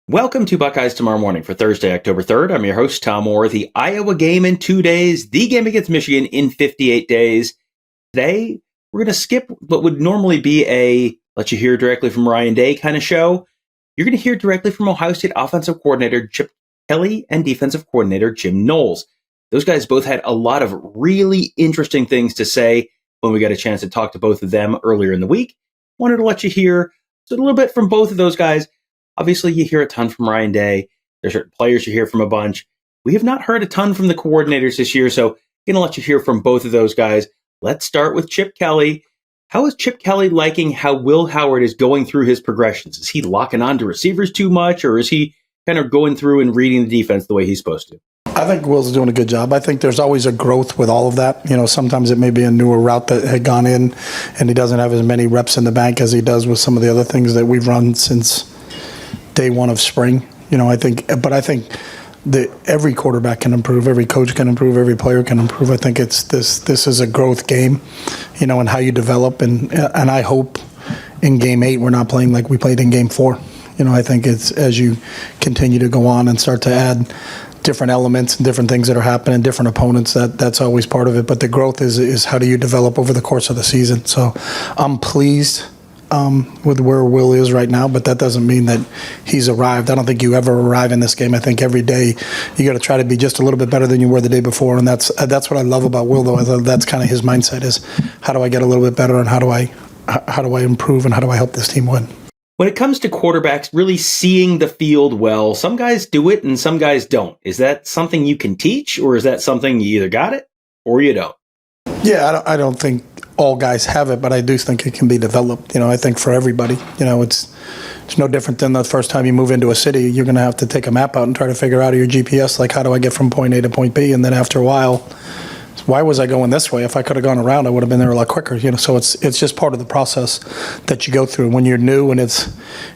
Welcome to Buckeyes Tomorrow Morning for Thursday, October 3rd. I'm your host, Tom Orr. The Iowa game in 2 days, the game against Michigan in 58 days. Today, we're going to skip what would normally be a let you hear directly from Ryan Day kind of show. You're going to hear directly from Ohio State offensive coordinator Chip Kelly and defensive coordinator Jim Knowles. Those guys both had a lot of really interesting things to say when we got a chance to talk to both of them earlier in the week. Wanted to let you hear a little bit from both of those guys. Obviously, you hear a ton from Ryan Day. There's certain players you hear from a bunch. We have not heard a ton from the coordinators this year, so I'm going to let you hear from both of those guys. Let's start with Chip Kelly. How is Chip Kelly liking how Will Howard is going through his progressions? Is he locking on to receivers too much, or is he kind of going through and reading the defense the way he's supposed to? I think Will's doing a good job. I think there's always a growth with all of that. You know, sometimes it may be a newer route that had gone in, and he doesn't have as many reps in the bank as he does with some of the other things that we've run since day one of spring. You know, I think that every quarterback can improve, every coach can improve, every player can improve. I think it's this is a growth game, you know, and how you develop. And I hope in game 8 we're not playing like we played in game 4. You know, I think it's as you continue to go on and start to add different elements and different things that are happening, different opponents, that's always part of it. But the growth is how do you develop over the course of the season. So I'm pleased with where Will is right now, but that doesn't mean that he's arrived. I don't think you ever arrive in this game. I think every day you got to try to be just a little bit better than you were the day before, and that's what I love about Will, though. That's kind of his mindset is how do I get a little bit better and how do I improve and how do I help this team win. When it comes to quarterbacks really seeing the field well, some guys do it and some guys don't. Is that something you can teach, or is that something you either got it or you don't? Yeah, I don't think all guys have it, but I do think it can be developed. You know, I think for everybody, you know, it's no different than the first time you move into a city. You're going to have to take a map out and try to figure out your GPS, like how do I get from point A to point B? And then after a while, why was I going this way? If I could have gone around, I would have been there a lot quicker. You know, so it's just part of the process that you go through when you're new and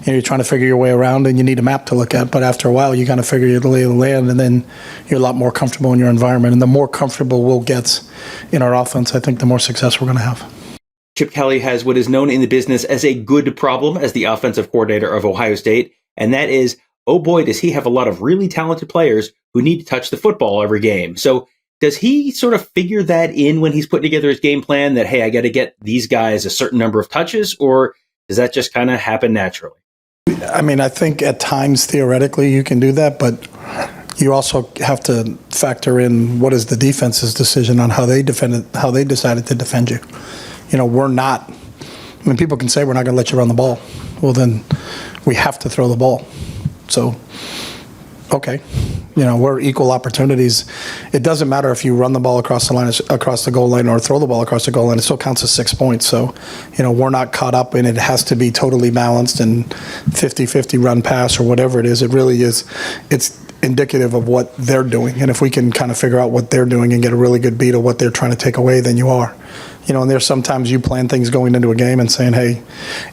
you're trying to figure your way around and you need a map to look at. But after a while, you kind of figure your lay of the land, and then you're a lot more comfortable in your environment. And the more comfortable Will gets in our offense, I think the more success we're going to have. Chip Kelly has what is known in the business as a good problem as the offensive coordinator of Ohio State, and that is, oh boy, does he have a lot of really talented players who need to touch the football every game. So does he sort of figure that in when he's putting together his game plan that, hey, I got to get these guys a certain number of touches, or does that just kind of happen naturally? I mean, I think at times theoretically you can do that, but you also have to factor in what is the defense's decision on how they decided to defend you. You know, people can say we're not going to let you run the ball. Well, then we have to throw the ball. So, okay. You know, we're equal opportunities. It doesn't matter if you run the ball across the goal line, or throw the ball across the goal line. It still counts as 6 points. So, you know, we're not caught up in it. It has to be totally balanced and 50-50 run pass or whatever it is. It really is. It's indicative of what they're doing. And if we can kind of figure out what they're doing and get a really good beat of what they're trying to take away, then you are. You know, and there's sometimes you plan things going into a game and saying, hey,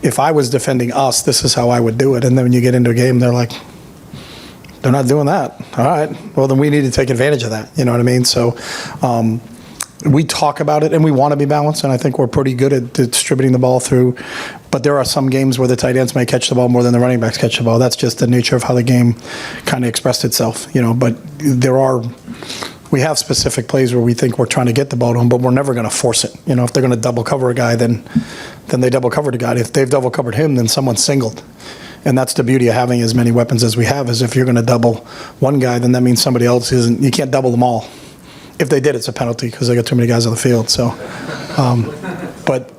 if I was defending us, this is how I would do it. And then when you get into a game, they're like, they're not doing that. All right. Well, then we need to take advantage of that. You know what I mean? So we talk about it and we want to be balanced. And I think we're pretty good at distributing the ball through. But there are some games where the tight ends may catch the ball more than the running backs catch the ball. That's just the nature of how the game kind of expressed itself. You know, but we have specific plays where we think we're trying to get the ball to them, but we're never going to force it. You know, if they're going to double cover a guy, then they double cover the guy. If they've double covered him, then someone's singled. And that's the beauty of having as many weapons as we have, is if you're going to double one guy, then that means somebody else isn't. You can't double them all. If they did, it's a penalty because they got too many guys on the field. So, but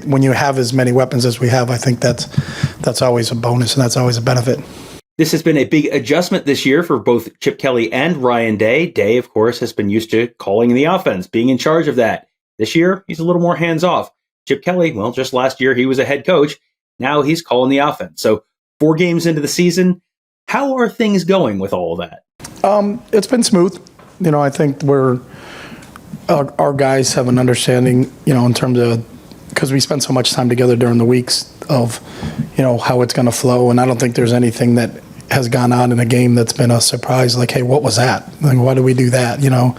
when you have as many weapons as we have, I think that's always a bonus and that's always a benefit. This has been a big adjustment this year for both Chip Kelly and Ryan Day. Day, of course, has been used to calling the offense, being in charge of that. This year, he's a little more hands-off. Chip Kelly, well, just last year, he was a head coach. Now he's calling the offense. So 4 games into the season, how are things going with all of that? It's been smooth. You know, I think our guys have an understanding, you know, in terms of, because we spend so much time together during the weeks of, you know, how it's going to flow. And I don't think there's anything that has gone on in a game that's been a surprise, like, hey, what was that? Like, why did we do that? You know,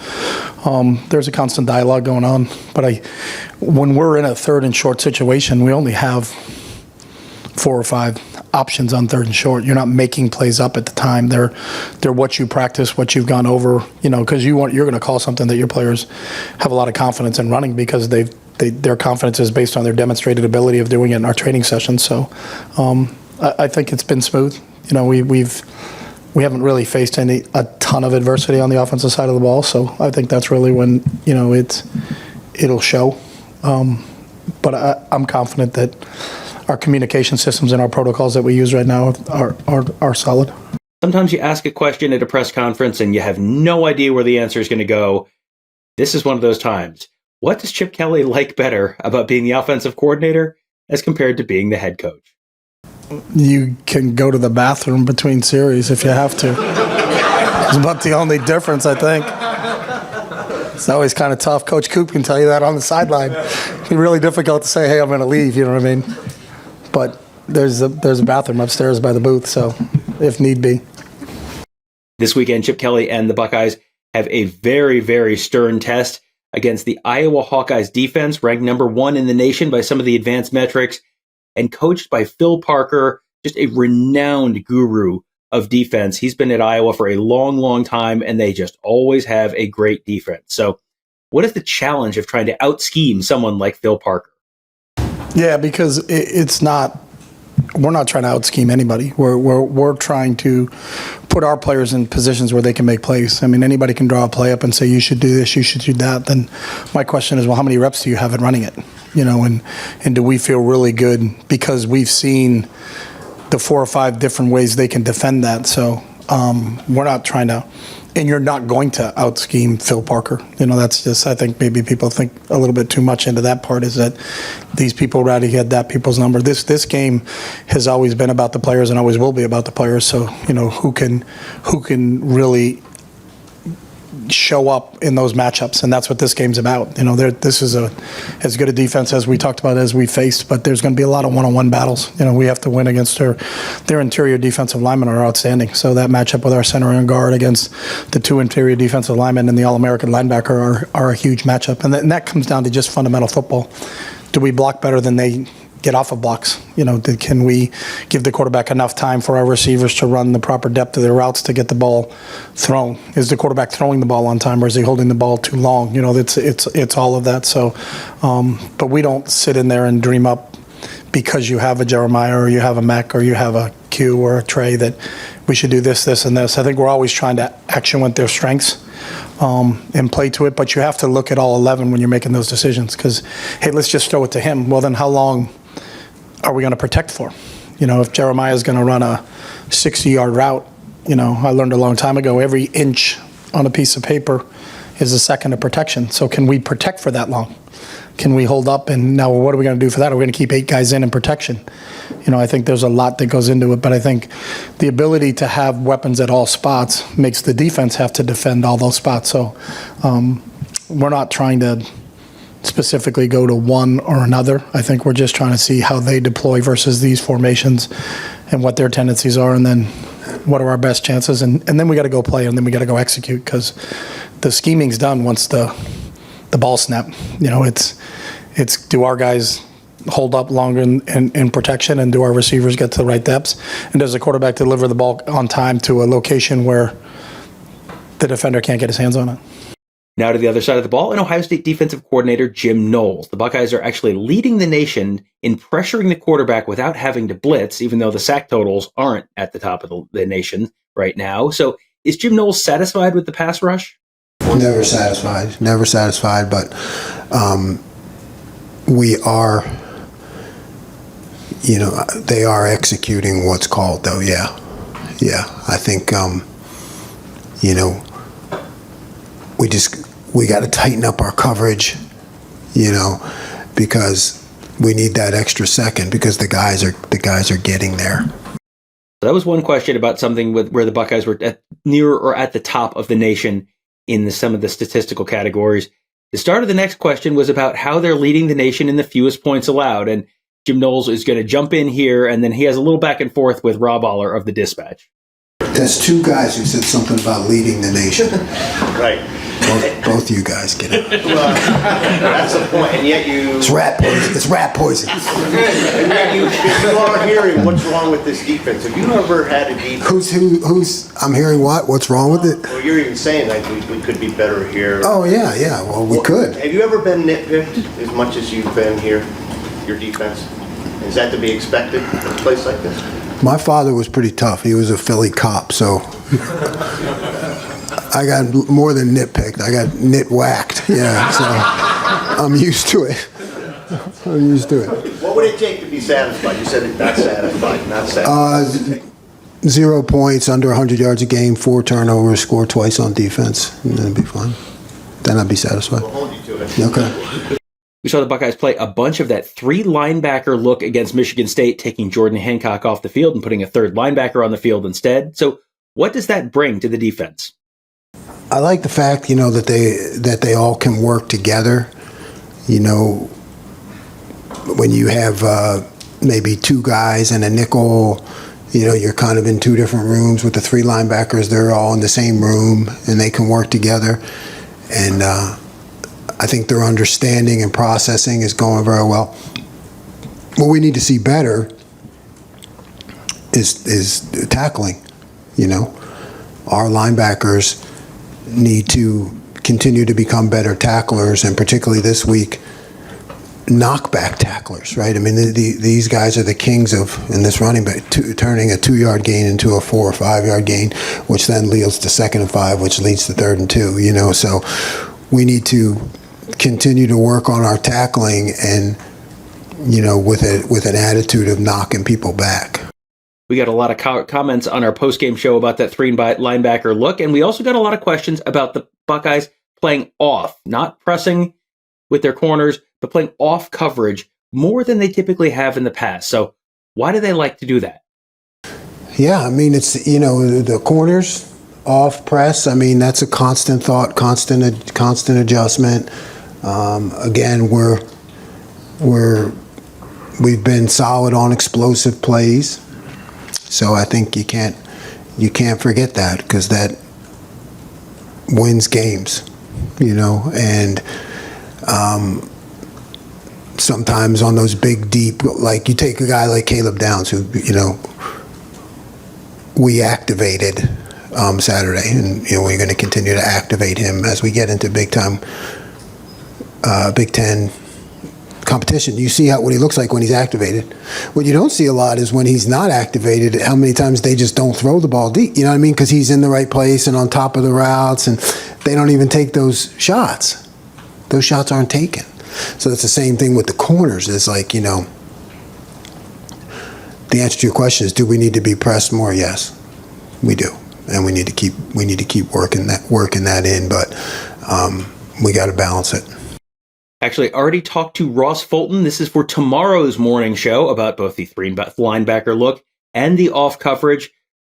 there's a constant dialogue going on. But when we're in a third and short situation, we only have 4 or 5 options on 3rd and short. You're not making plays up at the time. They're what you practice, what you've gone over, because you're going to call something that your players have a lot of confidence in running because their confidence is based on their demonstrated ability of doing it in our training sessions. So I think it's been smooth. We haven't really faced a ton of adversity on the offensive side of the ball. So I think that's really when it'll show. But I'm confident that our communication systems and our protocols that we use right now are solid. Sometimes you ask a question at a press conference and you have no idea where the answer is going to go. This is one of those times. What does Chip Kelly like better about being the offensive coordinator as compared to being the head coach? You can go to the bathroom between series if you have to. It's about the only difference, I think. It's always kind of tough. Coach Coop can tell you that on the sideline. It'd be really difficult to say, hey, I'm going to leave, you know what I mean? But there's a bathroom upstairs by the booth, so if need be. This weekend, Chip Kelly and the Buckeyes have a very, very stern test against the Iowa Hawkeyes defense, ranked number 1 in the nation by some of the advanced metrics, and coached by Phil Parker, just a renowned guru of defense. He's been at Iowa for a long, long time, and they just always have a great defense. So what is the challenge of trying to out-scheme someone like Phil Parker? Yeah, because we're not trying to out-scheme anybody. We're trying to put our players in positions where they can make plays. I mean, anybody can draw a play up and say, you should do this, you should do that. Then my question is, well, how many reps do you have in running it? And do we feel really good because we've seen the 4 or 5 different ways they can defend that. So we're not trying to, and you're not going to out-scheme Phil Parker. That's just, I think maybe people think a little bit too much into that part, is that these people already had that people's number. This game has always been about the players and always will be about the players. So, who can really show up in those matchups, and that's what this game's about. This is as good a defense as we talked about as we faced, but there's going to be a lot of one-on-one battles. We have to win against their interior defensive linemen are outstanding. So that matchup with our center and guard against the 2 interior defensive linemen and the All-American linebacker are a huge matchup, and that comes down to just fundamental football. Do we block better than they get off of blocks? Can we give the quarterback enough time for our receivers to run the proper depth of their routes to get the ball thrown? Is the quarterback throwing the ball on time, or is he holding the ball too long? It's all of that. So, but we don't sit in there and dream up because you have a Jeremiah or you have a Mac or you have a Q or a Trey that we should do this, this, and this. I think we're always trying to accentuate their strengths and play to it, but you have to look at all 11 when you're making those decisions because, hey, let's just throw it to him. Well, then how long are we going to protect for? If Jeremiah is going to run a 60-yard route, I learned a long time ago, every inch on a piece of paper is a second of protection. So can we protect for that long? Can we hold up? And now what are we going to do for that? Are we going to keep 8 guys in protection? I think there's a lot that goes into it, but I think the ability to have weapons at all spots makes the defense have to defend all those spots. So we're not trying to specifically go to one or another. I think we're just trying to see how they deploy versus these formations and what their tendencies are, and then what are our best chances, and then we got to go play, and then we got to go execute because the scheming's done once the ball snap. It's do our guys hold up longer in protection, and do our receivers get to the right depths, and does the quarterback deliver the ball on time to a location where the defender can't get his hands on it? Now to the other side of the ball, and Ohio State defensive coordinator Jim Knowles. The Buckeyes are actually leading the nation in pressuring the quarterback without having to blitz, even though the sack totals aren't at the top of the nation right now. So is Jim Knowles satisfied with the pass rush? Never satisfied, but we are, they are executing what's called, though, yeah. I think, we got to tighten up our coverage, because we need that extra second because the guys are getting there. That was one question about something where the Buckeyes were near or at the top of the nation in some of the statistical categories. The start of the next question was about how they're leading the nation in the fewest points allowed, and Jim Knowles is going to jump in here, and then he has a little back and forth with Rob Aller of the Dispatch. There's 2 guys who said something about leading the nation. Right. Both you guys get it. That's the point, and yet you... It's rat poison. It's rat poison. And yet you are hearing what's wrong with this defense. Have you ever had a defense... Who's, I'm hearing what? What's wrong with it? Well, you're even saying like we could be better here. Oh, yeah. Well, we could. Have you ever been nitpicked as much as you've been here, your defense? Is that to be expected in a place like this? My father was pretty tough. He was a Philly cop, so I got more than nitpicked. I got nit-whacked. Yeah, so I'm used to it. What would it take to be satisfied? You said it, not satisfied. 0 points, under 100 yards a game, 4 turnovers, score twice on defense, and then it'd be fine. Then I'd be satisfied. We'll hold you to it. Okay. We saw the Buckeyes play a bunch of that 3 linebacker look against Michigan State, taking Jordan Hancock off the field and putting a 3rd linebacker on the field instead. So what does that bring to the defense? I like the fact, that they all can work together. When you have maybe 2 guys and a nickel, you're kind of in 2 different rooms. With the 3 linebackers, they're all in the same room and they can work together. And I think their understanding and processing is going very well. What we need to see better is tackling. Our linebackers need to continue to become better tacklers, and particularly this week, knockback tacklers, right? I mean, these guys are the kings in this running back, turning a 2-yard gain into a 4 or 5-yard gain, which then leads to 2nd and 5, which leads to 3rd and 2, So we need to continue to work on our tackling and, with an attitude of knocking people back. We got a lot of comments on our post-game show about that 3 linebacker look, and we also got a lot of questions about the Buckeyes playing off, not pressing with their corners, but playing off coverage more than they typically have in the past. So why do they like to do that? Yeah, I mean, it's, the corners, off press, I mean, that's a constant thought, constant adjustment. Again, we've been solid on explosive plays. So I think you can't forget that, because that wins games, and sometimes on those big, deep, like you take a guy like Caleb Downs, who, we activated Saturday, and, we're going to continue to activate him as we get into big time, Big Ten competition. You see what he looks like when he's activated. What you don't see a lot is when he's not activated, how many times they just don't throw the ball deep. You know what I mean? Because he's in the right place and on top of the routes, and they don't even take those shots. Those shots aren't taken. So it's the same thing with the corners. It's like, the answer to your question is, do we need to be pressed more? Yes, we do, and we need to keep working that in. But we got to balance it. Actually, I already talked to Ross Fulton. This is for tomorrow's morning show about both the 3 linebacker look and the off coverage.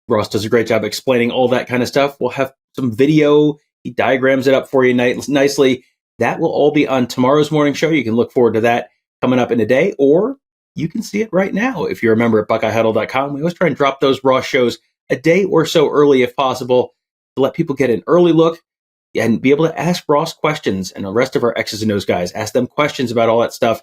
Ross does a great job explaining all that kind of stuff. We'll have some video. He diagrams it up for you nicely. That will all be on tomorrow's morning show. You can look forward to that coming up in a day, or you can see it right now if you're a member at BuckeyeHuddle.com. We always try and drop those Ross shows a day or so early if possible to let people get an early look and be able to ask Ross questions, and the rest of our X's and O's guys, ask them questions about all that stuff.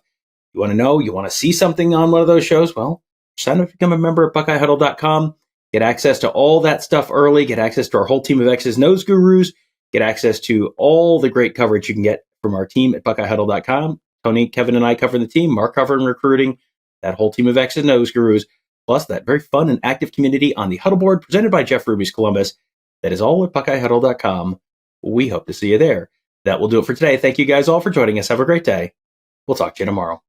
You want to know, you want to see something on one of those shows? Well, sign up to become a member at BuckeyeHuddle.com. Get access to all that stuff early. Get access to our whole team of X's and O's gurus. Get access to all the great coverage you can get from our team at BuckeyeHuddle.com. Tony, Kevin, and I cover the team. Mark covering recruiting. That whole team of X's and O's gurus. Plus that very fun and active community on the Huddle Board presented by Jeff Ruby's Columbus. That is all at BuckeyeHuddle.com. We hope to see you there. That will do it for today. Thank you guys all for joining us. Have a great day. We'll talk to you tomorrow.